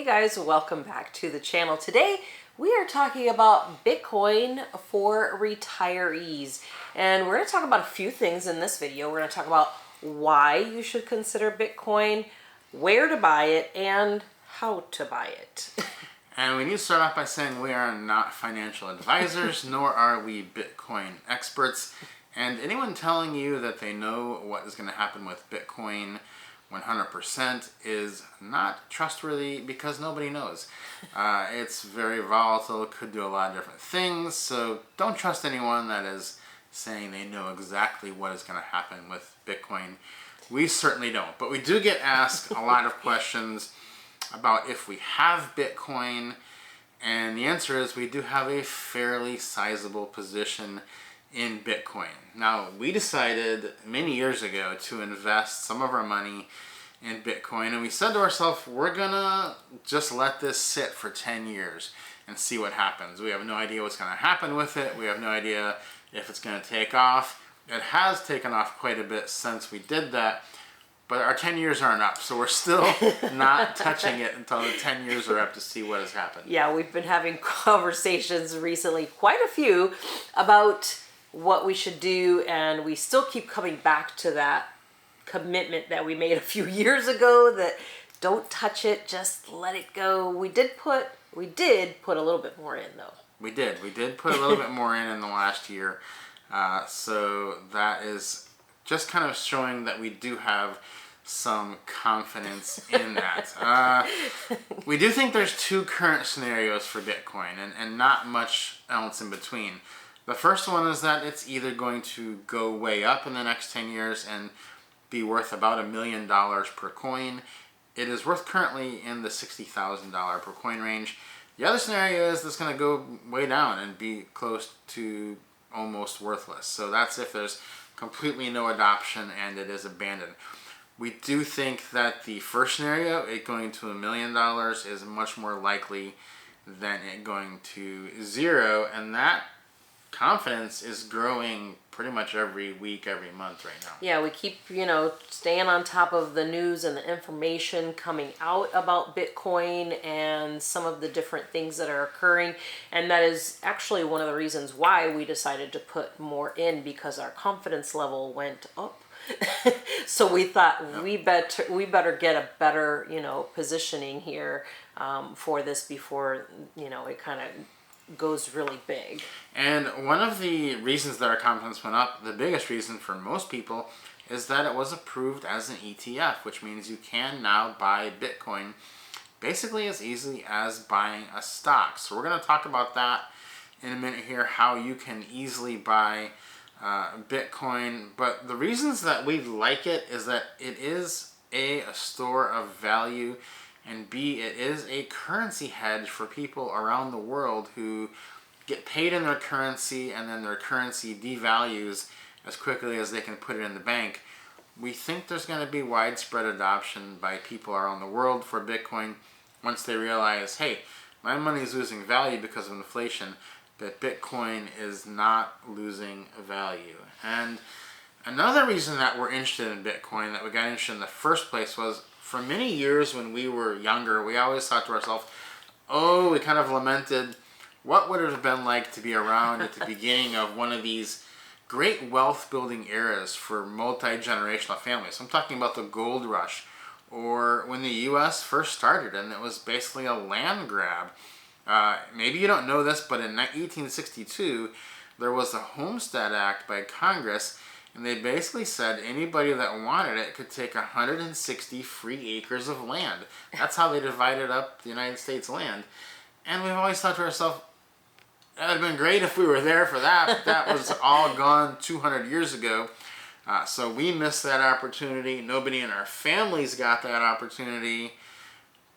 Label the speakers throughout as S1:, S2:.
S1: guys, welcome back to the channel. Today we are talking about Bitcoin for retirees, and we're going to talk about a few things in this video. We're going to talk about why you should consider Bitcoin, where to buy it, and how to buy it.
S2: And we need to start off by saying we are not financial advisors, nor are we Bitcoin experts. And anyone telling you that they know what is going to happen with Bitcoin 100% is not trustworthy, because nobody knows. It's very volatile, could do a lot of different things, so don't trust anyone that is saying they know exactly what is going to happen with Bitcoin. We certainly don't, but we do get asked a lot of questions about if we have Bitcoin, and the answer is we do have a fairly sizable position in Bitcoin. Now, we decided many years ago to invest some of our money in Bitcoin, and we said to ourselves, we're gonna just let this sit for 10 years and see what happens. We have no idea what's gonna happen with it. We have no idea if it's gonna take off. It has taken off quite a bit since we did that, but our 10 years aren't up, so we're still not touching it until the 10 years are up to see what has happened.
S1: Yeah, we've been having conversations recently, quite a few, about what we should do, and we still keep coming back to that commitment that we made a few years ago that don't touch it, just let it go. We did put a little bit more in, though.
S2: We did put a little bit more in the last year, so that is just kind of showing that we do have some confidence in that. We do think there's two current scenarios for Bitcoin, and not much else in between. The first one is that it's either going to go way up in the next 10 years and be worth about $1 million per coin. It is worth currently in the $60,000 per coin range. The other scenario is it's going to go way down and be close to almost worthless. So that's if there's completely no adoption and it is abandoned. We do think that the first scenario, it going to $1 million, is much more likely than it going to zero, and that confidence is growing pretty much every week, every month right now.
S1: Yeah, we keep, staying on top of the news and the information coming out about Bitcoin and some of the different things that are occurring. And that is actually one of the reasons why we decided to put more in, because our confidence level went up. So we thought we better get a better, positioning here for this before, it kind of goes really big.
S2: And one of the reasons that our confidence went up, the biggest reason for most people, is that it was approved as an ETF, which means you can now buy Bitcoin basically as easily as buying a stock. So we're going to talk about that in a minute here, how you can easily buy Bitcoin. But the reasons that we like it is that it is a store of value, and B, it is a currency hedge for people around the world who get paid in their currency and then their currency devalues as quickly as they can put it in the bank. We think there's going to be widespread adoption by people around the world for Bitcoin once they realize, hey, my money is losing value because of inflation, but Bitcoin is not losing value. And another reason that we're interested in Bitcoin, that we got interested in the first place, was for many years when we were younger, we always thought to ourselves, we kind of lamented what would it have been like to be around at the beginning of one of these great wealth building eras for multi-generational families. I'm talking about the gold rush, or when the US first started and it was basically a land grab. Maybe you don't know this, but in 1862 there was a Homestead Act by Congress, and they basically said anybody that wanted it could take 160 free acres of land. That's how they divided up the United States land. And we've always thought to ourselves, it would have been great if we were there for that, but that was all gone 200 years ago. So we missed that opportunity. Nobody in our families got that opportunity.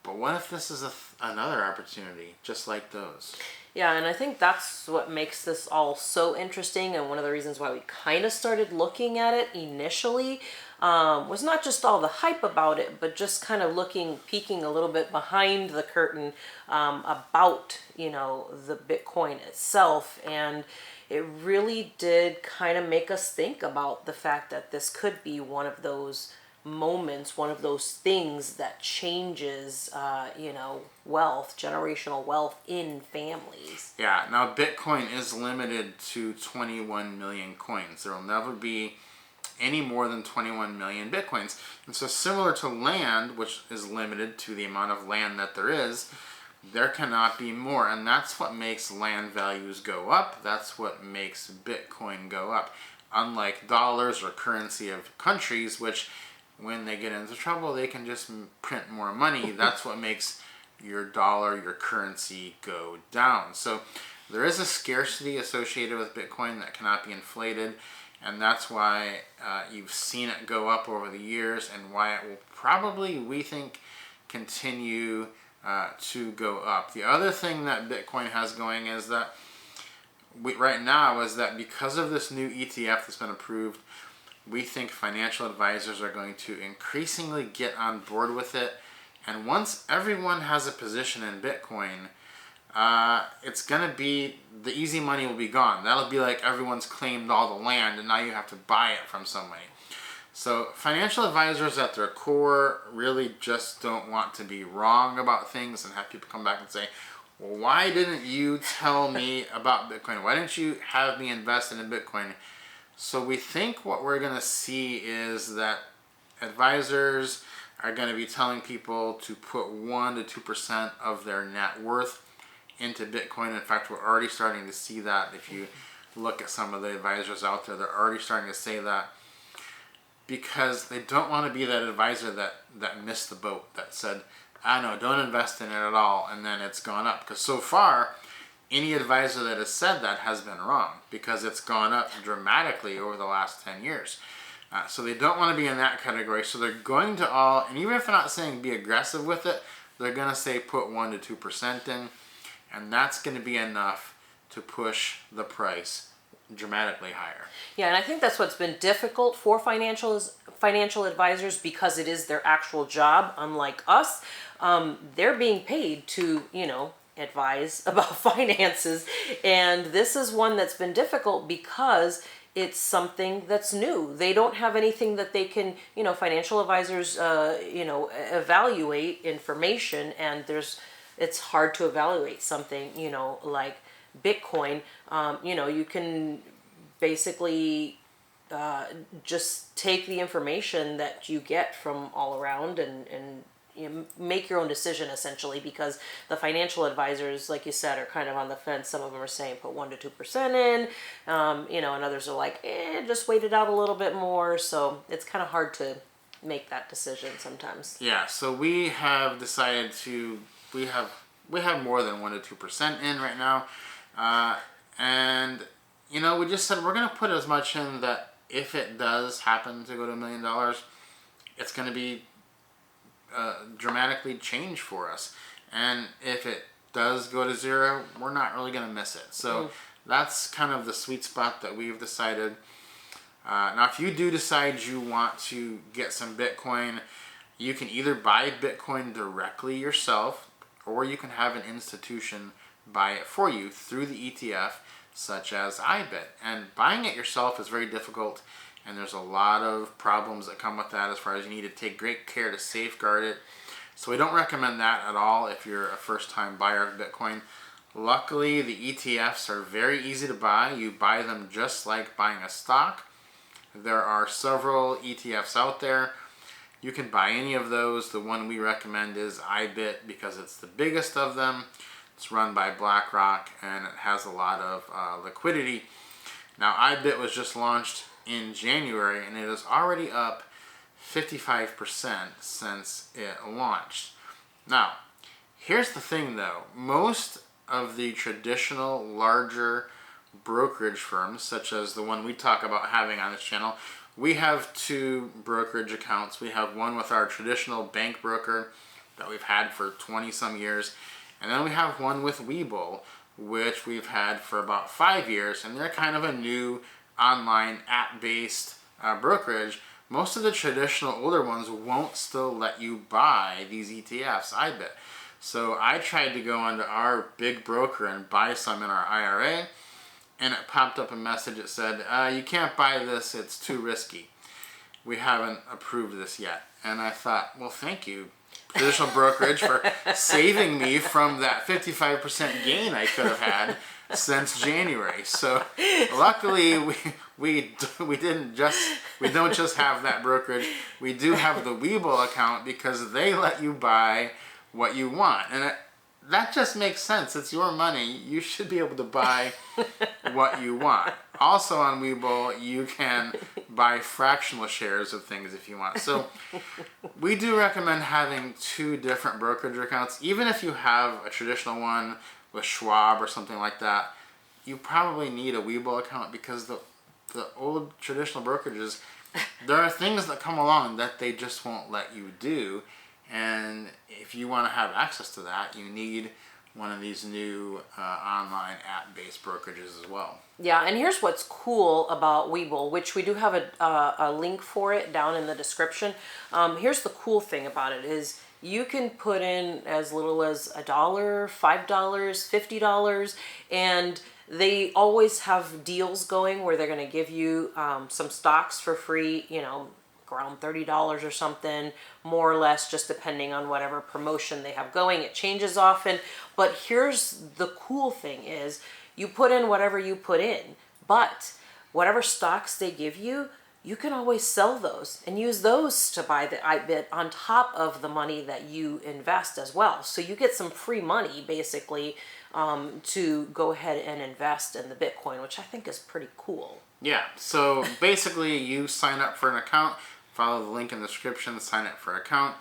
S2: But what if this is another opportunity just like those?
S1: Yeah, and I think that's what makes this all so interesting, and one of the reasons why we kind of started looking at it initially was not just all the hype about it, but just kind of peeking a little bit behind the curtain about, the Bitcoin itself. And it really did kind of make us think about the fact that this could be one of those moments, one of those things that changes, wealth, generational wealth in families.
S2: Yeah, now Bitcoin is limited to 21 million coins. There will never be any more than 21 million Bitcoins. And so similar to land, which is limited to the amount of land that there is, there cannot be more. And that's what makes land values go up. That's what makes Bitcoin go up. Unlike dollars or currency of countries, which when they get into trouble, they can just print more money. That's what makes your dollar, your currency, go down. So there is a scarcity associated with Bitcoin that cannot be inflated, and that's why you've seen it go up over the years, and why it will probably, we think, continue to go up. The other thing that Bitcoin has going is that right now is that because of this new ETF that's been approved, we think financial advisors are going to increasingly get on board with it. And once everyone has a position in Bitcoin, it's going to be, the easy money will be gone. That'll be like everyone's claimed all the land and now you have to buy it from somebody. So financial advisors at their core really just don't want to be wrong about things and have people come back and say, well, why didn't you tell me about Bitcoin? Why didn't you have me invest in Bitcoin? So we think what we're going to see is that advisors are going to be telling people to put 1 to 2% of their net worth into Bitcoin. In fact, we're already starting to see that. If you look at some of the advisors out there, they're already starting to say that, because they don't want to be that advisor that missed the boat, that said, no, don't invest in it at all, and then it's gone up. Because so far, any advisor that has said that has been wrong, because it's gone up dramatically over the last 10 years. So they don't want to be in that category. So they're going to all, and even if they're not saying be aggressive with it, they're going to say put 1 to 2% in, and that's going to be enough to push the price dramatically higher.
S1: Yeah, and I think that's what's been difficult for financial advisors, because it is their actual job, unlike us. They're being paid to, advise about finances, and this is one that's been difficult because it's something that's new. They don't have anything that they can, financial advisors, evaluate information, and it's hard to evaluate something, like Bitcoin. You can basically just take the information that you get from all around and make your own decision, essentially, because the financial advisors, like you said, are kind of on the fence. Some of them are saying put 1 to 2% in, and others are like, just wait it out a little bit more. So it's kind of hard to make that decision sometimes.
S2: Yeah, so we have decided we have more than 1 to 2% in right now. And we just said we're going to put as much in that if it does happen to go to $1 million, it's going to be dramatically change for us. And if it does go to 0, we're not really going to miss it. So that's kind of the sweet spot that we've decided. Now, if you do decide you want to get some Bitcoin, you can either buy Bitcoin directly yourself, or you can have an institution buy it for you through the ETF, such as iBit. And buying it yourself is very difficult, and there's a lot of problems that come with that, as far as you need to take great care to safeguard it. So we don't recommend that at all if you're a first-time buyer of Bitcoin. Luckily, the ETFs are very easy to buy. You buy them just like buying a stock. There are several ETFs out there. You can buy any of those. The one we recommend is iBit because it's the biggest of them. It's run by BlackRock, and it has a lot of liquidity. Now, iBit was just launched in January, and it is already up 55% since it launched. Now, here's the thing though. Most of the traditional larger brokerage firms, such as the one we talk about having on this channel, we have 2 brokerage accounts. We have one with our traditional bank broker that we've had for 20 some years, and then we have one with WeBull, which we've had for about 5 years, and they're kind of a new online app-based brokerage. Most of the traditional older ones won't still let you buy these ETFs, iBit. So I tried to go onto our big broker and buy some in our IRA, and it popped up a message that said, you can't buy this, it's too risky. we haven't approved this yet. And I thought, well, thank you, traditional brokerage, for saving me from that 55% gain I could have had since January. So luckily we don't just have that brokerage. We do have the WeBull account because they let you buy what you want. And that just makes sense. It's your money. You should be able to buy what you want. Also on WeBull, you can buy fractional shares of things if you want. So we do recommend having 2 different brokerage accounts. Even if you have a traditional one with Schwab or something like that, you probably need a WeBull account because the old traditional brokerages, there are things that come along that they just won't let you do. And if you want to have access to that, you need one of these new online app-based brokerages as well.
S1: Yeah, and here's what's cool about WeBull, which we do have a link for it down in the description. Here's the cool thing about it is you can put in as little as $1, $5, $50, and they always have deals going where they're going to give you some stocks for free, around $30 or something, more or less, just depending on whatever promotion they have going. It changes often, but here's the cool thing is you put in whatever you put in, but whatever stocks they give you, you can always sell those and use those to buy the IBIT on top of the money that you invest as well. So you get some free money basically to go ahead and invest in the Bitcoin, which I think is pretty cool.
S2: Yeah, so basically you sign up for an account, follow the link in the description, sign up for an account.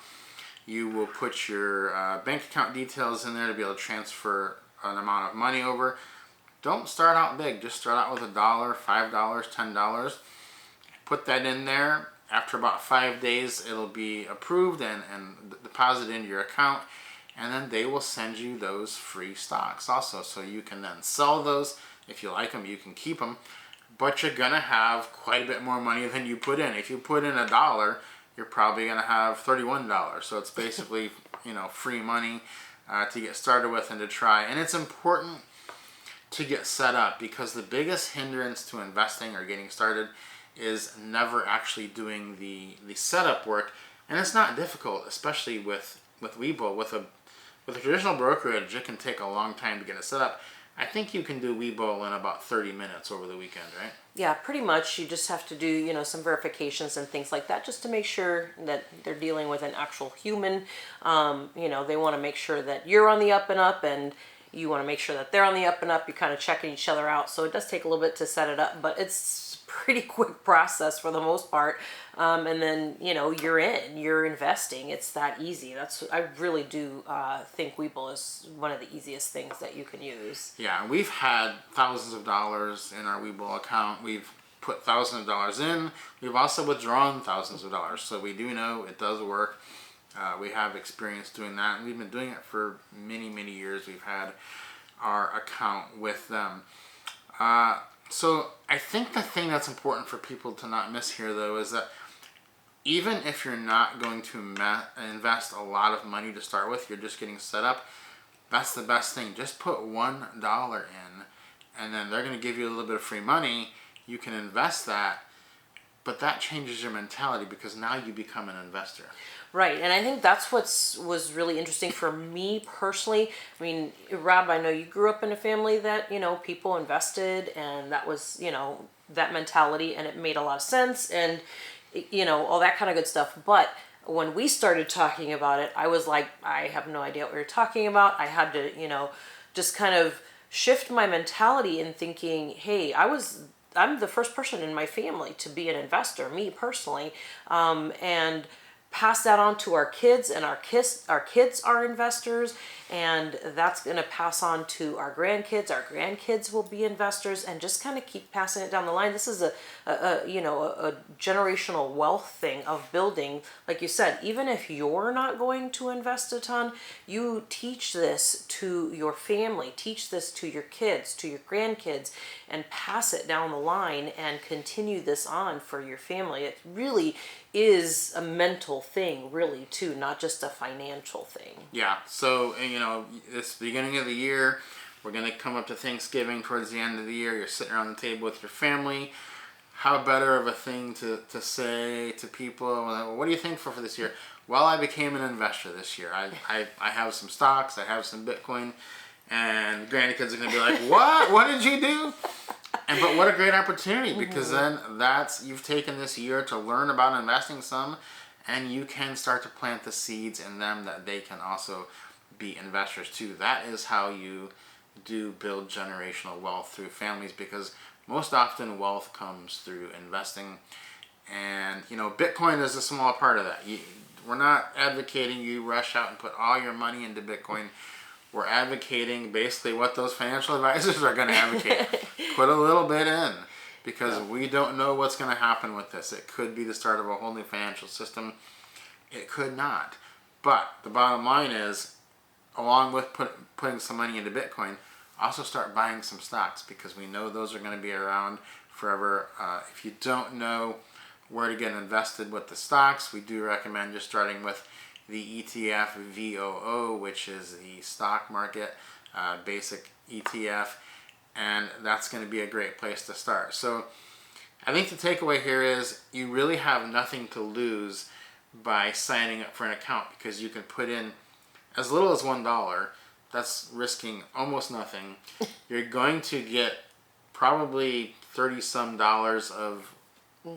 S2: You will put your bank account details in there to be able to transfer an amount of money over. Don't start out big, just start out with $1, $5, $10. Put that in there. After about 5 days, it'll be approved and deposited into your account. And then they will send you those free stocks also. So you can then sell those. If you like them, you can keep them. But you're going to have quite a bit more money than you put in. If you put in $1, you're probably going to have $31. So it's basically, free money to get started with and to try. And it's important to get set up because the biggest hindrance to investing or getting started is never actually doing the setup work. And it's not difficult, especially with WeBull. With a traditional brokerage, it can take a long time to get it set up. I think you can do WeBull in about 30 minutes over the weekend, right?
S1: Yeah, pretty much. You just have to do, some verifications and things like that just to make sure that they're dealing with an actual human. They want to make sure that you're on the up and up and you want to make sure that they're on the up and up. You're kind of checking each other out. So it does take a little bit to set it up, but it's pretty quick process for the most part. And then, you're investing. It's that easy. I really do think WeBull is one of the easiest things that you can use.
S2: Yeah, we've had thousands of dollars in our WeBull account. We've put thousands of dollars in. We've also withdrawn thousands of dollars. So we do know it does work. We have experience doing that. And we've been doing it for many, many years. We've had our account with them. So I think the thing that's important for people to not miss here, though, is that even if you're not going to invest a lot of money to start with, you're just getting set up, that's the best thing. Just put $1 in, and then they're going to give you a little bit of free money. You can invest that, but that changes your mentality because now you become an investor.
S1: Right, and I think that's was really interesting for me personally. I mean, Rob, I know you grew up in a family that, people invested, and that was, that mentality, and it made a lot of sense, and, all that kind of good stuff. But when we started talking about it, I was like, I have no idea what we were talking about. I had to, just kind of shift my mentality in thinking, hey, I'm the first person in my family to be an investor, me personally, and pass that on to our kids, and our kids are investors, and that's going to pass on to our grandkids. Our grandkids will be investors, and just kind of keep passing it down the line. This is a generational wealth thing of building. Like you said, even if you're not going to invest a ton, you teach this to your family, teach this to your kids, to your grandkids, and pass it down the line and continue this on for your family. It really is a mental thing, really, too, not just a financial thing.
S2: Yeah, so, this beginning of the year, we're going to come up to Thanksgiving towards the end of the year. You're sitting around the table with your family. how better of a thing to say to people. Well, what do you think for this year? Well, I became an investor this year. I have some stocks. I have some Bitcoin. And granny kids are going to be like, what? What did you do? But what a great opportunity, because then you've taken this year to learn about investing some, and you can start to plant the seeds in them that they can also be investors too. That is how you do build generational wealth through families, because most often wealth comes through investing. And, Bitcoin is a small part of that. We're not advocating you rush out and put all your money into Bitcoin. We're advocating basically what those financial advisors are going to advocate. Put a little bit in, because we don't know what's going to happen with this. It could be the start of a whole new financial system. It could not. But the bottom line is, along with putting some money into Bitcoin, also start buying some stocks, because we know those are going to be around forever. If you don't know where to get invested with the stocks, we do recommend just starting with the ETF VOO, which is the stock market basic ETF, and that's going to be a great place to start. So I think the takeaway here is you really have nothing to lose by signing up for an account, because you can put in as little as $1. That's risking almost nothing. You're going to get probably 30 some dollars of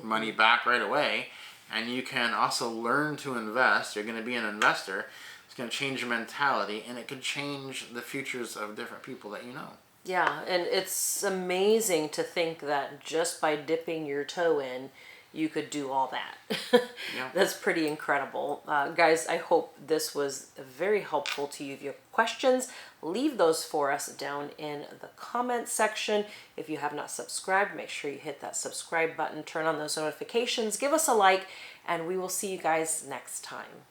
S2: money back right away. And you can also learn to invest. You're going to be an investor. It's going to change your mentality, and it could change the futures of different people that you know.
S1: Yeah, and it's amazing to think that just by dipping your toe in, you could do all that.
S2: Yeah.
S1: That's pretty incredible. Guys, I hope this was very helpful to you. If you have questions, leave those for us down in the comments section. If you have not subscribed, make sure you hit that subscribe button, turn on those notifications, give us a like, and we will see you guys next time.